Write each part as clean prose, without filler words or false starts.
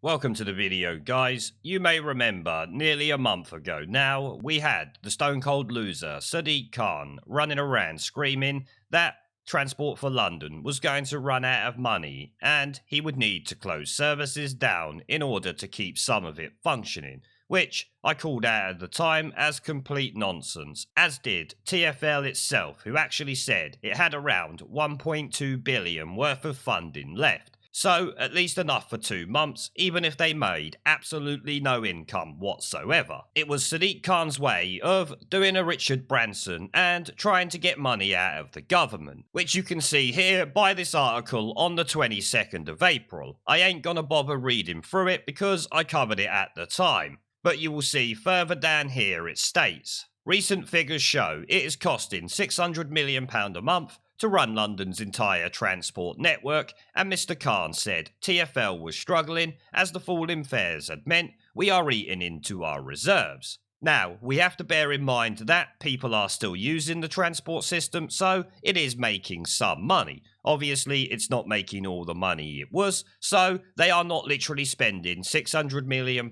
Welcome to the video, guys. You may remember nearly a month ago now, we had the stone cold loser Sadiq Khan running around screaming that Transport for London was going to run out of money and he would need to close services down in order to keep some of it functioning, which I called out at the time as complete nonsense, as did TFL itself, who actually said it had around 1.2 billion worth of funding left. So, at least enough for 2 months, even if they made absolutely no income whatsoever. It was Sadiq Khan's way of doing a Richard Branson and trying to get money out of the government, which you can see here by this article on the 22nd of April. I ain't gonna bother reading through it because I covered it at the time, but you will see further down here it states, recent figures show it is costing £600 million a month to run London's entire transport network, and Mr. Khan said TFL was struggling as the fall in fares had meant we are eating into our reserves. Now, we have to bear in mind that people are still using the transport system, so it is making some money. Obviously, it's not making all the money it was, so they are not literally spending £600 million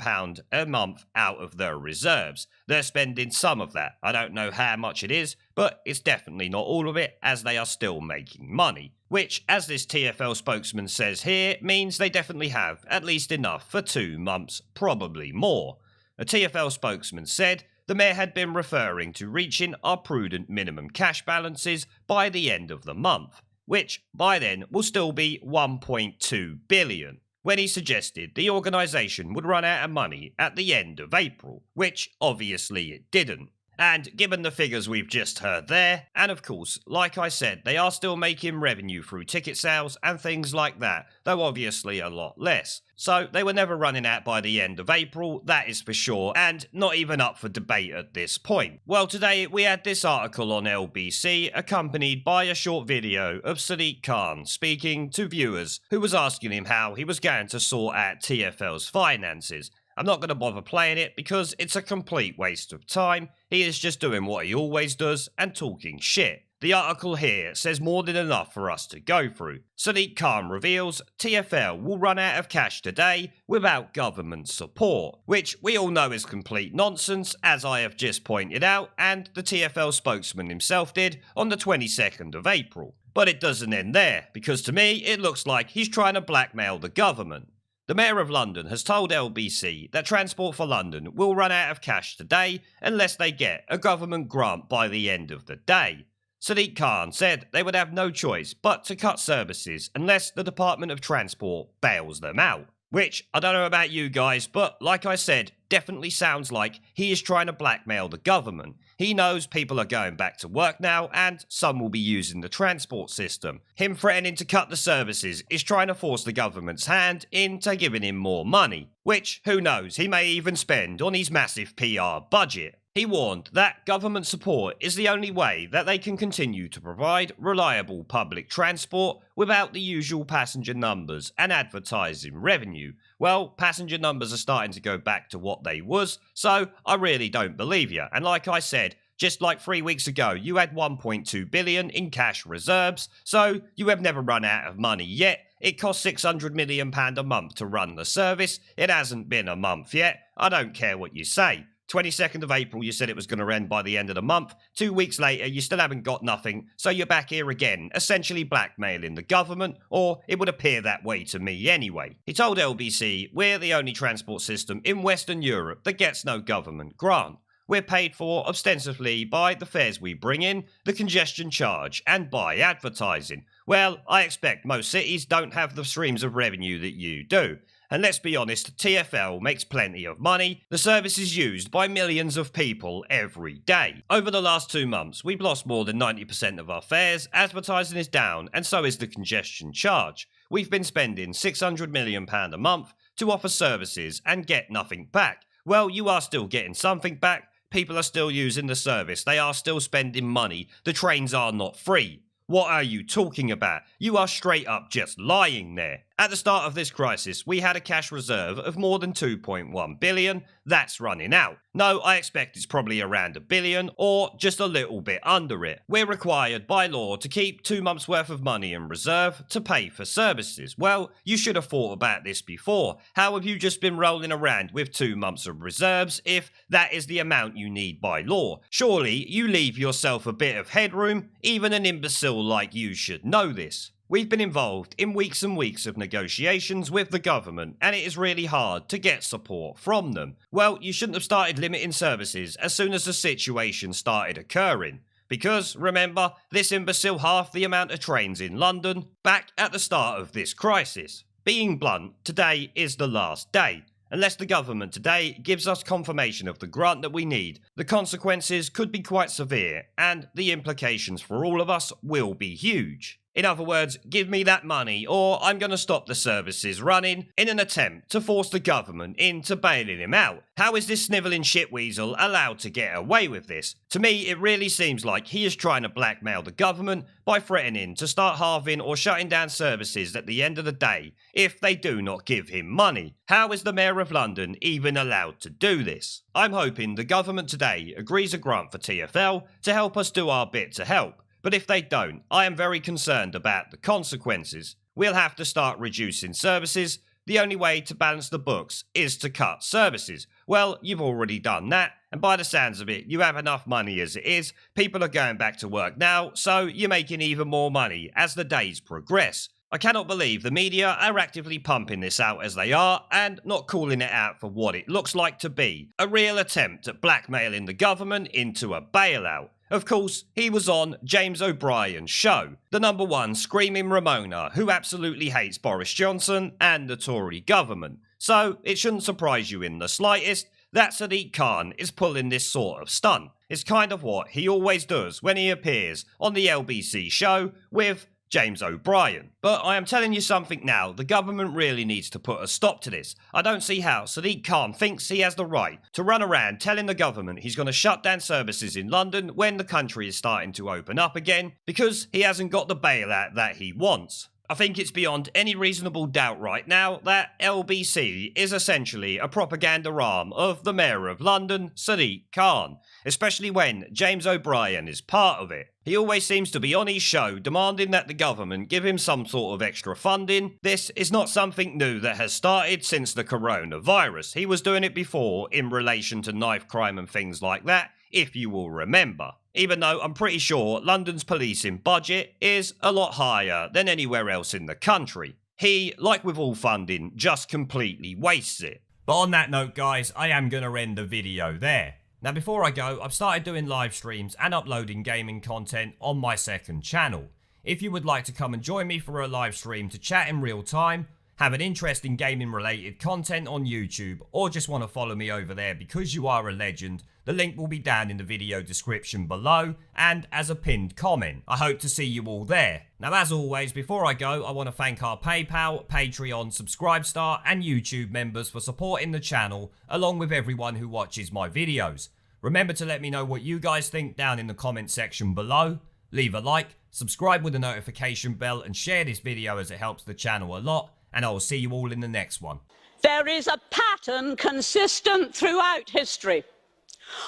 a month out of their reserves. They're spending some of that. I don't know how much it is, but it's definitely not all of it, as they are still making money. Which, as this TFL spokesman says here, means they definitely have at least enough for 2 months, probably more. A TFL spokesman said the mayor had been referring to reaching our prudent minimum cash balances by the end of the month, which by then will still be 1.2 billion, when he suggested the organisation would run out of money at the end of April, which obviously it didn't. And given the figures we've just heard there, and of course, like I said, they are still making revenue through ticket sales and things like that, though obviously a lot less. So they were never running out by the end of April, that is for sure, and not even up for debate at this point. Well, today we had this article on LBC, accompanied by a short video of Sadiq Khan speaking to viewers who was asking him how he was going to sort out TFL's finances. I'm not going to bother playing it because it's a complete waste of time. He is just doing what he always does and talking shit. The article here says more than enough for us to go through. Sadiq Khan reveals TFL will run out of cash today without government support, which we all know is complete nonsense, as I have just pointed out, and the TFL spokesman himself did on the 22nd of April. But it doesn't end there, because to me it looks like he's trying to blackmail the government. The Mayor of London has told LBC that Transport for London will run out of cash today unless they get a government grant by the end of the day. Sadiq Khan said they would have no choice but to cut services unless the Department of Transport bails them out. Which, I don't know about you guys, but like I said, definitely sounds like he is trying to blackmail the government. He knows people are going back to work now and some will be using the transport system. Him threatening to cut the services is trying to force the government's hand into giving him more money, which, who knows, he may even spend on his massive PR budget. He warned that government support is the only way that they can continue to provide reliable public transport without the usual passenger numbers and advertising revenue. Well, passenger numbers are starting to go back to what they was, so I really don't believe you. And like I said, just like 3 weeks ago, you had 1.2 billion in cash reserves, so you have never run out of money yet. It costs £600 million a month to run the service. It hasn't been a month yet. I don't care what you say. 22nd of April, you said it was going to end by the end of the month. 2 weeks later, you still haven't got nothing, so you're back here again, essentially blackmailing the government, or it would appear that way to me anyway. He told LBC, we're the only transport system in Western Europe that gets no government grant. We're paid for ostensibly by the fares we bring in, the congestion charge, and by advertising. Well, I expect most cities don't have the streams of revenue that you do. And let's be honest, TFL makes plenty of money. The service is used by millions of people every day. Over the last 2 months, we've lost more than 90% of our fares, advertising is down, and so is the congestion charge. We've been spending £600 million a month to offer services and get nothing back. Well, you are still getting something back. People are still using the service. They are still spending money. The trains are not free. What are you talking about? You are straight up just lying there. At the start of this crisis, we had a cash reserve of more than 2.1 billion. That's running out. No, I expect it's probably around 1 billion or just a little bit under it. We're required by law to keep 2 months worth of money in reserve to pay for services. Well, you should have thought about this before. How have you just been rolling around with 2 months of reserves if that is the amount you need by law? Surely you leave yourself a bit of headroom. Even an imbecile like you should know this. We've been involved in weeks and weeks of negotiations with the government, and it is really hard to get support from them. Well, you shouldn't have started limiting services as soon as the situation started occurring. Because, remember, this imbecile halved the amount of trains in London back at the start of this crisis. Being blunt, today is the last day. Unless the government today gives us confirmation of the grant that we need, the consequences could be quite severe, and the implications for all of us will be huge. In other words, give me that money or I'm going to stop the services running in an attempt to force the government into bailing him out. How is this snivelling shitweasel allowed to get away with this? To me, it really seems like he is trying to blackmail the government by threatening to start halving or shutting down services at the end of the day if they do not give him money. How is the Mayor of London even allowed to do this? I'm hoping the government today agrees a grant for TFL to help us do our bit to help. But if they don't, I am very concerned about the consequences. We'll have to start reducing services. The only way to balance the books is to cut services. Well, you've already done that, and by the sounds of it, you have enough money as it is. People are going back to work now, so you're making even more money as the days progress. I cannot believe the media are actively pumping this out as they are and not calling it out for what it looks like to be. A real attempt at blackmailing the government into a bailout. Of course, he was on James O'Brien's show, the #1 screaming Ramona who absolutely hates Boris Johnson and the Tory government. So it shouldn't surprise you in the slightest that Sadiq Khan is pulling this sort of stunt. It's kind of what he always does when he appears on the LBC show with James O'Brien. But I am telling you something now, the government really needs to put a stop to this. I don't see how Sadiq Khan thinks he has the right to run around telling the government he's going to shut down services in London when the country is starting to open up again because he hasn't got the bailout that he wants. I think it's beyond any reasonable doubt right now that LBC is essentially a propaganda arm of the Mayor of London, Sadiq Khan, especially when James O'Brien is part of it. He always seems to be on his show demanding that the government give him some sort of extra funding. This is not something new that has started since the coronavirus. He was doing it before in relation to knife crime and things like that, if you will remember. Even though I'm pretty sure London's policing budget is a lot higher than anywhere else in the country. He, like with all funding, just completely wastes it. But on that note, guys, I am going to end the video there. Now before I go, I've started doing live streams and uploading gaming content on my second channel. If you would like to come and join me for a live stream to chat in real time, have an interest in gaming related content on YouTube, or just want to follow me over there because you are a legend, the link will be down in the video description below and as a pinned comment. I hope to see you all there. Now as always, before I go, I want to thank our PayPal, Patreon, Subscribestar and YouTube members for supporting the channel, along with everyone who watches my videos. Remember to let me know what you guys think down in the comment section below. Leave a like, subscribe with the notification bell and share this video as it helps the channel a lot. And I will see you all in the next one. There is a pattern consistent throughout history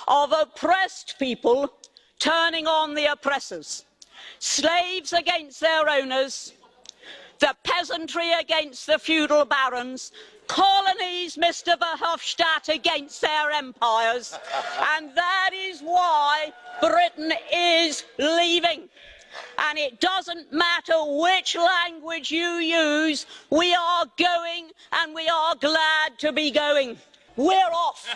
of oppressed people turning on the oppressors. Slaves against their owners, the peasantry against the feudal barons, colonies, Mr. Verhofstadt, against their empires. And that is why Britain is leaving. And it doesn't matter which language you use, we are going and we are glad to be going. We're off.